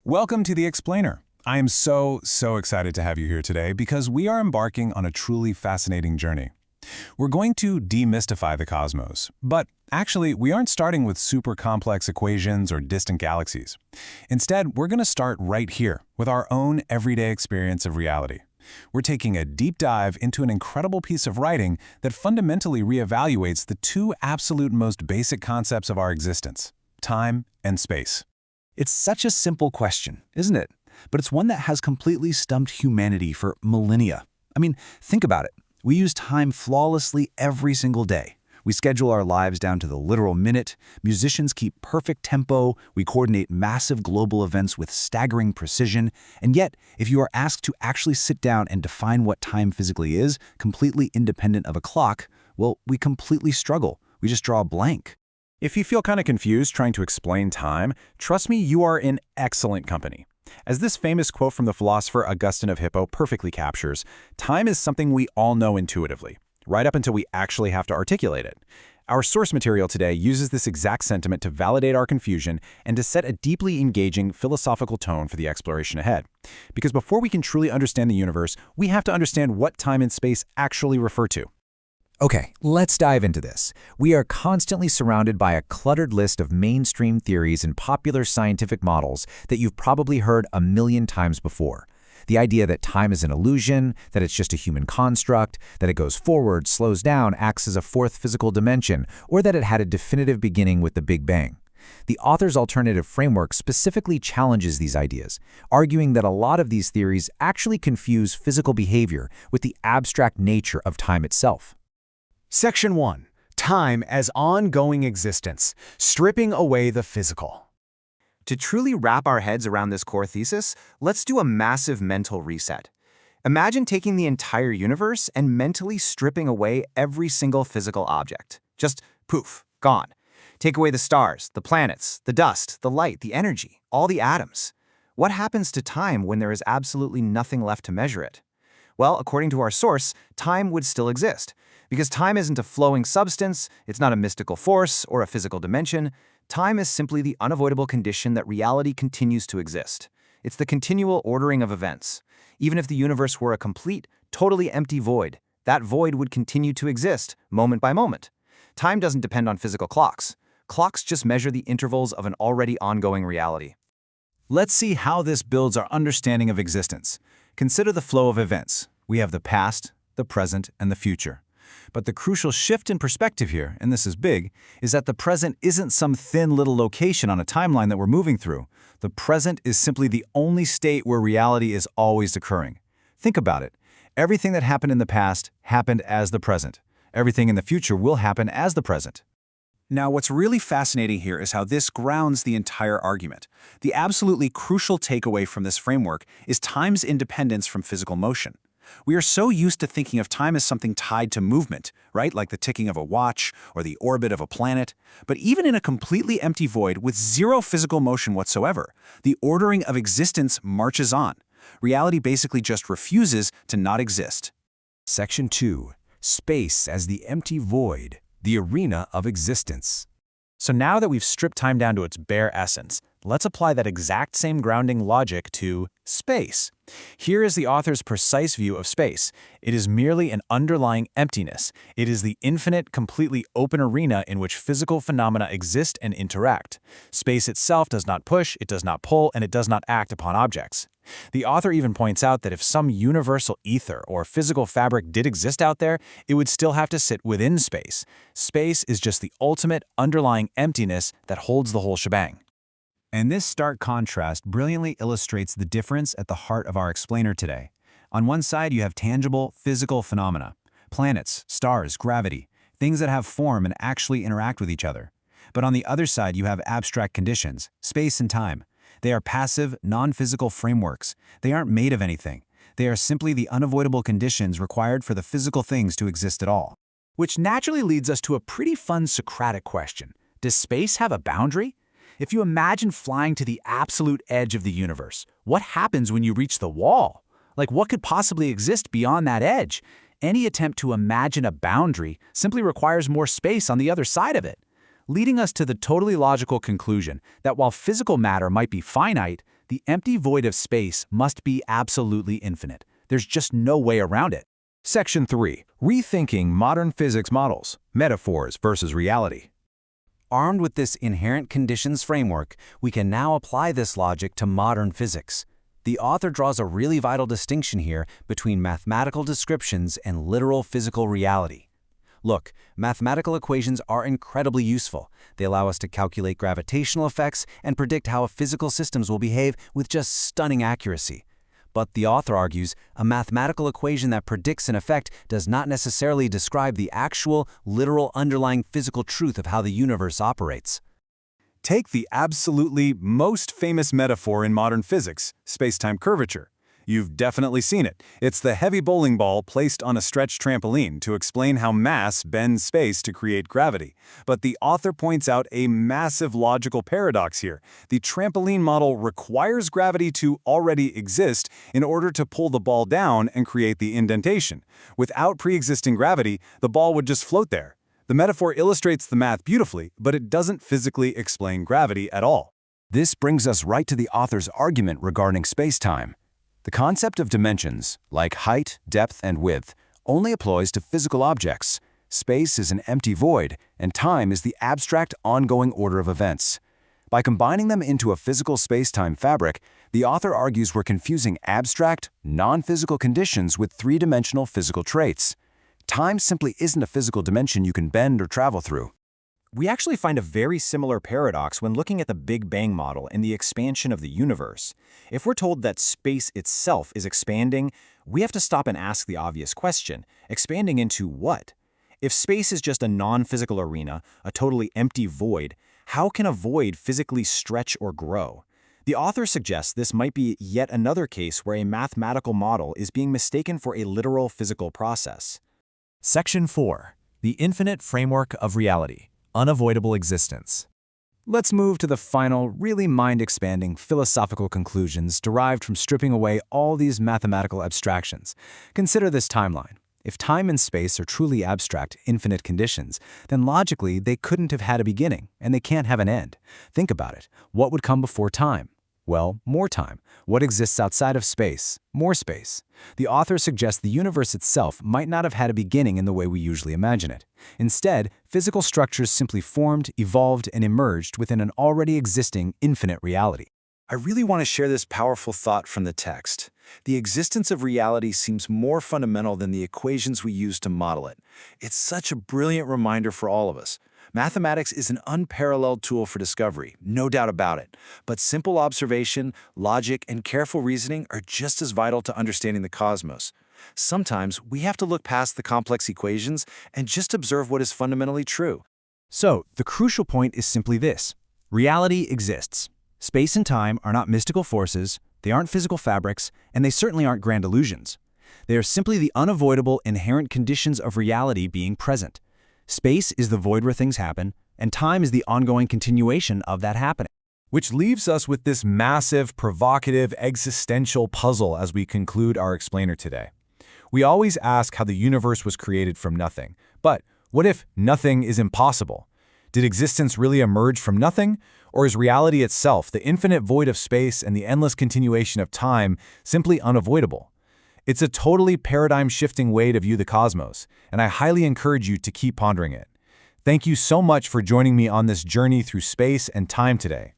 Welcome to The Explainer. I am so excited to have you here today because we are embarking on a truly fascinating journey. We're going to demystify the cosmos, but actually we aren't starting with super complex equations or distant galaxies. Instead, we're going to start right here with our own everyday experience of reality. We're taking a deep dive into an incredible piece of writing that fundamentally reevaluates the two absolute most basic concepts of our existence: time and space. It's such a simple question, isn't it? But it's one that has completely stumped humanity for millennia. I mean, think about it. We use time flawlessly every single day. We schedule our lives down to the literal minute. Musicians keep perfect tempo. We coordinate massive global events with staggering precision. And yet, if you are asked to actually sit down and define what time physically is, completely independent of a clock, well, we completely struggle. We just draw a blank. If you feel kind of confused trying to explain time, trust me, you are in excellent company. As this famous quote from the philosopher Augustine of Hippo perfectly captures, time is something we all know intuitively, right up until we actually have to articulate it. Our source material today uses this exact sentiment to validate our confusion and to set a deeply engaging philosophical tone for the exploration ahead. Because before we can truly understand the universe, we have to understand what time and space actually refer to. Okay, let's dive into this. We are constantly surrounded by a cluttered list of mainstream theories and popular scientific models that you've probably heard a million times before. The idea that time is an illusion, that it's just a human construct, that it goes forward, slows down, acts as a fourth physical dimension, or that it had a definitive beginning with the Big Bang. The author's alternative framework specifically challenges these ideas, arguing that a lot of these theories actually confuse physical behavior with the abstract nature of time itself. Section 1. Time as ongoing existence, stripping away the physical. To truly wrap our heads around this core thesis, let's do a massive mental reset. Imagine taking the entire universe and mentally stripping away every single physical object. Just poof, gone. Take away the stars, the planets, the dust, the light, the energy, all the atoms. What happens to time when there is absolutely nothing left to measure it? Well, according to our source, time would still exist. Because time isn't a flowing substance, it's not a mystical force or a physical dimension. Time is simply the unavoidable condition that reality continues to exist. It's the continual ordering of events. Even if the universe were a complete, totally empty void, that void would continue to exist, moment by moment. Time doesn't depend on physical clocks. Clocks just measure the intervals of an already ongoing reality. Let's see how this builds our understanding of existence. Consider the flow of events. We have the past, the present, and the future. But the crucial shift in perspective here, and this is big, is that the present isn't some thin little location on a timeline that we're moving through. The present is simply the only state where reality is always occurring. Think about it. Everything that happened in the past happened as the present. Everything in the future will happen as the present. Now, what's really fascinating here is how this grounds the entire argument. The absolutely crucial takeaway from this framework is time's independence from physical motion. We are so used to thinking of time as something tied to movement, right? Like the ticking of a watch or the orbit of a planet. But even in a completely empty void with zero physical motion whatsoever, the ordering of existence marches on. Reality basically just refuses to not exist. Section 2. Space as the empty void, the arena of existence. So now that we've stripped time down to its bare essence, let's apply that exact same grounding logic to space. Here is the author's precise view of space. It is merely an underlying emptiness. It is the infinite, completely open arena in which physical phenomena exist and interact. Space itself does not push, it does not pull, and it does not act upon objects. The author even points out that if some universal ether or physical fabric did exist out there, it would still have to sit within space. Space is just the ultimate underlying emptiness that holds the whole shebang. And this stark contrast brilliantly illustrates the difference at the heart of our explainer today. On one side, you have tangible, physical phenomena: planets, stars, gravity, things that have form and actually interact with each other. But on the other side, you have abstract conditions: space and time. They are passive, non-physical frameworks. They aren't made of anything. They are simply the unavoidable conditions required for the physical things to exist at all. Which naturally leads us to a pretty fun Socratic question. Does space have a boundary? If you imagine flying to the absolute edge of the universe, what happens when you reach the wall? Like, what could possibly exist beyond that edge? Any attempt to imagine a boundary simply requires more space on the other side of it, leading us to the totally logical conclusion that while physical matter might be finite, The empty void of space must be absolutely infinite. There's just no way around it. Section 3. Rethinking modern physics models, metaphors versus reality. Armed with this inherent conditions framework, we can now apply this logic to modern physics. The author draws a really vital distinction here between mathematical descriptions and literal physical reality. Look, mathematical equations are incredibly useful. They allow us to calculate gravitational effects and predict how physical systems will behave with just stunning accuracy. But the author argues, a mathematical equation that predicts an effect does not necessarily describe the actual, literal underlying physical truth of how the universe operates. Take the absolutely most famous metaphor in modern physics, space-time curvature. You've definitely seen it. It's the heavy bowling ball placed on a stretched trampoline to explain how mass bends space to create gravity. But the author points out a massive logical paradox here. The trampoline model requires gravity to already exist in order to pull the ball down and create the indentation. Without pre-existing gravity, the ball would just float there. The metaphor illustrates the math beautifully, but it doesn't physically explain gravity at all. This brings us right to the author's argument regarding space-time. The concept of dimensions, like height, depth, and width, only applies to physical objects. Space is an empty void, and time is the abstract, ongoing order of events. By combining them into a physical space-time fabric, the author argues we're confusing abstract, non-physical conditions with three-dimensional physical traits. Time simply isn't a physical dimension you can bend or travel through. We actually find a very similar paradox when looking at the Big Bang model and the expansion of the universe. If we're told that space itself is expanding, we have to stop and ask the obvious question, expanding into what? If space is just a non-physical arena, a totally empty void, how can a void physically stretch or grow? The author suggests this might be yet another case where a mathematical model is being mistaken for a literal physical process. Section 4. The Infinite Framework of Reality. Unavoidable existence. Let's move to the final, really mind-expanding philosophical conclusions derived from stripping away all these mathematical abstractions. Consider this timeline. If time and space are truly abstract, infinite conditions, then logically they couldn't have had a beginning, and they can't have an end. Think about it. What would come before time? Well, more time. What exists outside of space? More space. The author suggests the universe itself might not have had a beginning in the way we usually imagine it. Instead, physical structures simply formed, evolved, and emerged within an already existing infinite reality. I really want to share this powerful thought from the text. The existence of reality seems more fundamental than the equations we use to model it. It's such a brilliant reminder for all of us. Mathematics is an unparalleled tool for discovery, no doubt about it. But simple observation, logic, and careful reasoning are just as vital to understanding the cosmos. Sometimes we have to look past the complex equations and just observe what is fundamentally true. So, the crucial point is simply this. Reality exists. Space and time are not mystical forces, they aren't physical fabrics, and they certainly aren't grand illusions. They are simply the unavoidable, inherent conditions of reality being present. Space is the void where things happen, and time is the ongoing continuation of that happening. Which leaves us with this massive, provocative, existential puzzle as we conclude our explainer today. We always ask how the universe was created from nothing. But what if nothing is impossible? Did existence really emerge from nothing? Or is reality itself, the infinite void of space and the endless continuation of time, simply unavoidable? It's a totally paradigm-shifting way to view the cosmos, and I highly encourage you to keep pondering it. Thank you so much for joining me on this journey through space and time today.